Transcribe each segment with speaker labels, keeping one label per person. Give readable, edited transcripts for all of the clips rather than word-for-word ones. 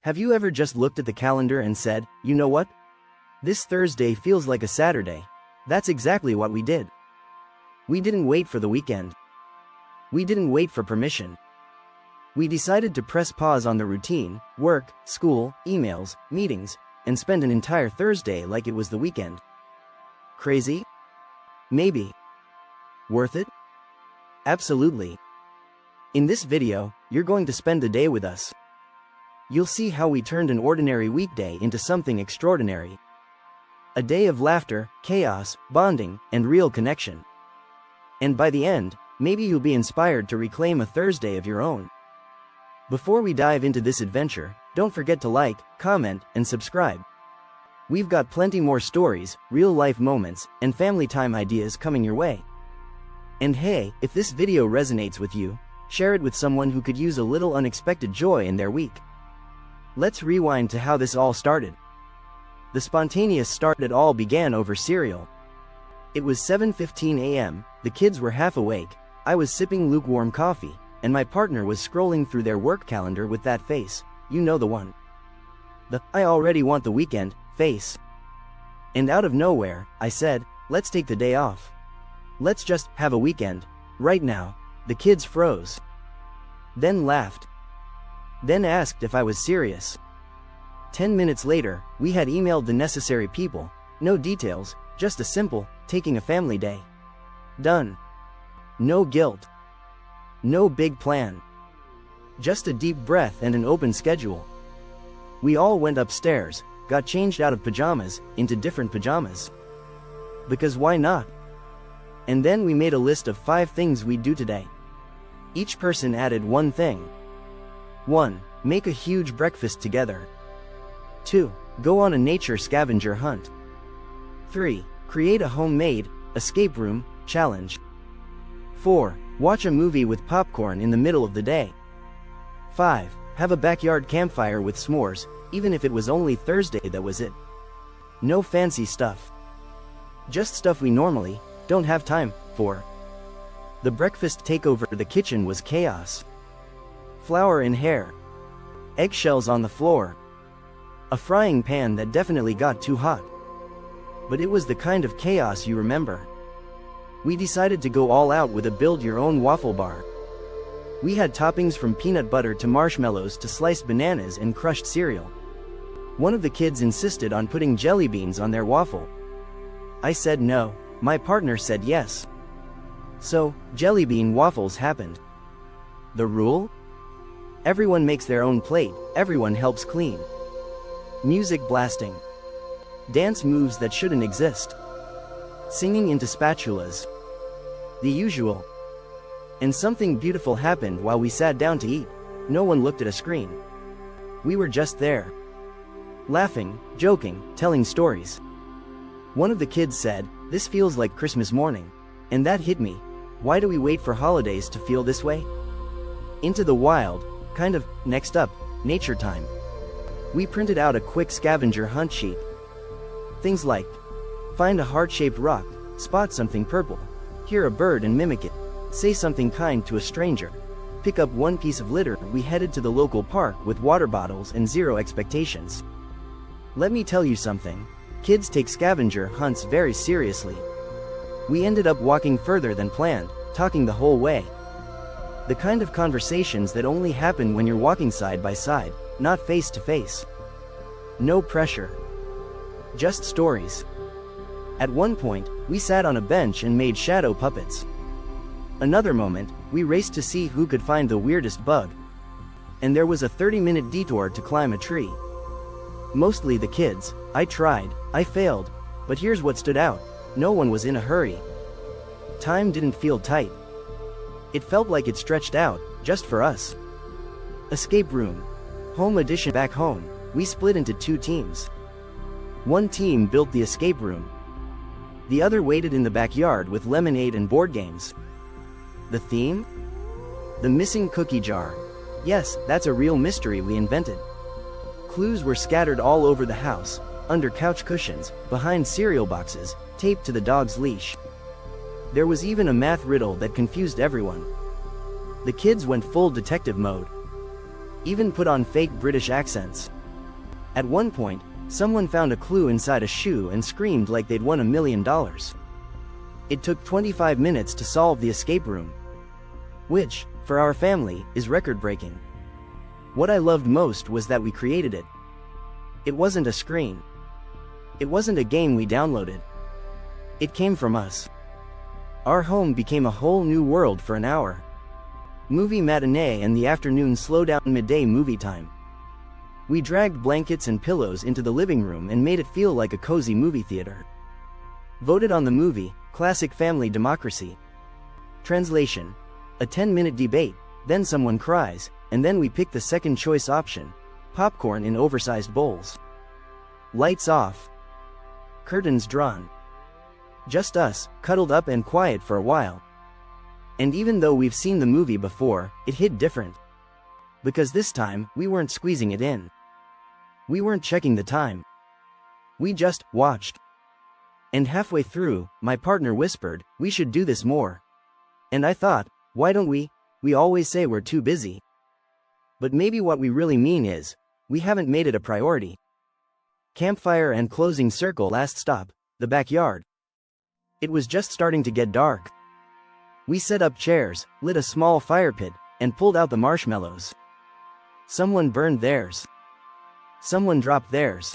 Speaker 1: Have you ever just looked at the calendar and said, you know what? This Thursday feels like a Saturday. That's exactly what we did. We didn't wait for the weekend. We didn't wait for permission. We decided to press pause on the routine, work, school, emails, meetings, and spend an entire Thursday like it was the weekend. Crazy? Maybe. Worth it? Absolutely. In this video, you're going to spend the day with us. You'll see how we turned an ordinary weekday into something extraordinary. A day of laughter, chaos, bonding, and real connection. And by the end, maybe you'll be inspired to reclaim a Thursday of your own. Before we dive into this adventure, don't forget to like, comment, and subscribe. We've got plenty more stories, real-life moments, and family time ideas coming your way. And hey, if this video resonates with you, share it with someone who could use a little unexpected joy in their week. Let's rewind to how this all started. The spontaneous start it all began over cereal. It was 7:15 a.m., the kids were half awake, I was sipping lukewarm coffee, and my partner was scrolling through their work calendar with that face, you know the one. The "I already want the weekend" face. And out of nowhere, I said, let's take the day off. Let's just have a weekend, right now. The kids froze. Then laughed. Then asked if I was serious. 10 minutes later, we had emailed the necessary people, no details, just a simple, taking a family day. Done. No guilt. No big plan. Just a deep breath and an open schedule. We all went upstairs, got changed out of pajamas, into different pajamas. Because why not? And then we made a list of 5 things we'd do today. Each person added one thing. 1. Make a huge breakfast together. 2. Go on a nature scavenger hunt. 3. Create a homemade, escape room, challenge. 4. Watch a movie with popcorn in the middle of the day. 5. Have a backyard campfire with s'mores, even if it was only Thursday, that was it. No fancy stuff. Just stuff we normally don't have time for. The breakfast takeover the kitchen was chaos. Flour in hair. Eggshells on the floor. A frying pan that definitely got too hot. But it was the kind of chaos you remember. We decided to go all out with a build-your-own waffle bar. We had toppings from peanut butter to marshmallows to sliced bananas and crushed cereal. One of the kids insisted on putting jelly beans on their waffle. I said no, my partner said yes. So, jelly bean waffles happened. The rule? Everyone makes their own plate, everyone helps clean. Music blasting. Dance moves that shouldn't exist. Singing into spatulas. The usual. And something beautiful happened while we sat down to eat. No one looked at a screen. We were just there. Laughing, joking, telling stories. One of the kids said, "This feels like Christmas morning." And that hit me. Why do we wait for holidays to feel this way? Into the wild, kind of. Next up, nature time. We printed out a quick scavenger hunt sheet. Things like, find a heart-shaped rock, spot something purple, hear a bird and mimic it, say something kind to a stranger, pick up one piece of litter. We headed to the local park with water bottles and zero expectations. Let me tell you something, kids take scavenger hunts very seriously. We ended up walking further than planned, talking the whole way. The kind of conversations that only happen when you're walking side by side, not face to face. No pressure. Just stories. At one point, we sat on a bench and made shadow puppets. Another moment, we raced to see who could find the weirdest bug. And there was a 30-minute detour to climb a tree. Mostly the kids. I tried, I failed. But here's what stood out. No one was in a hurry. Time didn't feel tight. It felt like it stretched out, just for us. Escape room. Home edition. Back home, we split into 2 teams. One team built the escape room. The other waited in the backyard with lemonade and board games. The theme? The missing cookie jar. Yes, that's a real mystery we invented. Clues were scattered all over the house, under couch cushions, behind cereal boxes, taped to the dog's leash. There was even a math riddle that confused everyone. The kids went full detective mode. even put on fake British accents. At one point, someone found a clue inside a shoe and screamed like they'd won $1 million. It took 25 minutes to solve the escape room, which, for our family, is record-breaking. What I loved most was that we created it. It wasn't a screen. It wasn't a game we downloaded. It came from us. Our home became a whole new world for an hour. Movie matinee and the afternoon slow-down midday movie time. We dragged blankets and pillows into the living room and made it feel like a cozy movie theater. Voted on the movie, classic family democracy. Translation: a 10-minute debate, then someone cries, and then we pick the second choice option, popcorn in oversized bowls. Lights off. Curtains drawn. Just us, cuddled up and quiet for a while. And even though we've seen the movie before, it hit different. Because this time, we weren't squeezing it in. We weren't checking the time. We just watched. And halfway through, my partner whispered, "We should do this more." And I thought, why don't we? We always say we're too busy. But maybe what we really mean is, we haven't made it a priority. Campfire and closing circle. Last stop, the backyard. It was just starting to get dark. We set up chairs, lit a small fire pit, and pulled out the marshmallows. Someone burned theirs. Someone dropped theirs.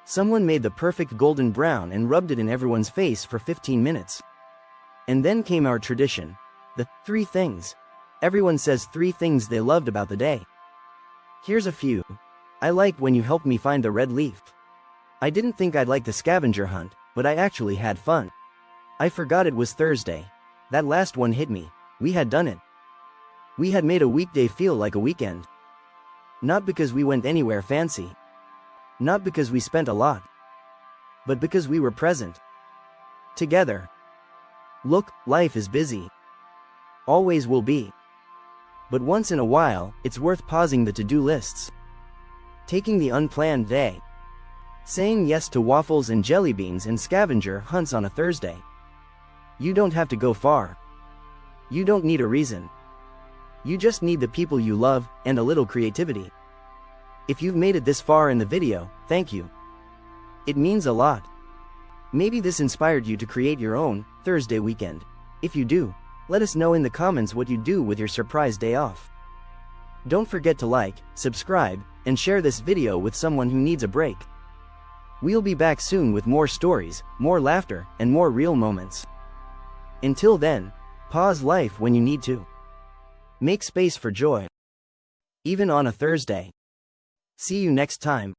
Speaker 1: Someone made the perfect golden brown and rubbed it in everyone's face for 15 minutes. And then came our tradition. The 3 things. Everyone says 3 things they loved about the day. Here's a few. I liked when you helped me find the red leaf. I didn't think I'd like the scavenger hunt, but I actually had fun. I forgot it was Thursday. That last one hit me. We had done it. We had made a weekday feel like a weekend. Not because we went anywhere fancy. Not because we spent a lot. But because we were present. Together. Look, life is busy. Always will be. But once in a while, it's worth pausing the to-do lists. Taking the unplanned day. Saying yes to waffles and jelly beans and scavenger hunts on a Thursday. You don't have to go far. You don't need a reason. You just need the people you love, and a little creativity. If you've made it this far in the video, thank you. It means a lot. Maybe this inspired you to create your own Thursday weekend. If you do, let us know in the comments what you do with your surprise day off. Don't forget to like, subscribe, and share this video with someone who needs a break. We'll be back soon with more stories, more laughter, and more real moments. Until then, pause life when you need to. Make space for joy. Even on a Thursday. See you next time.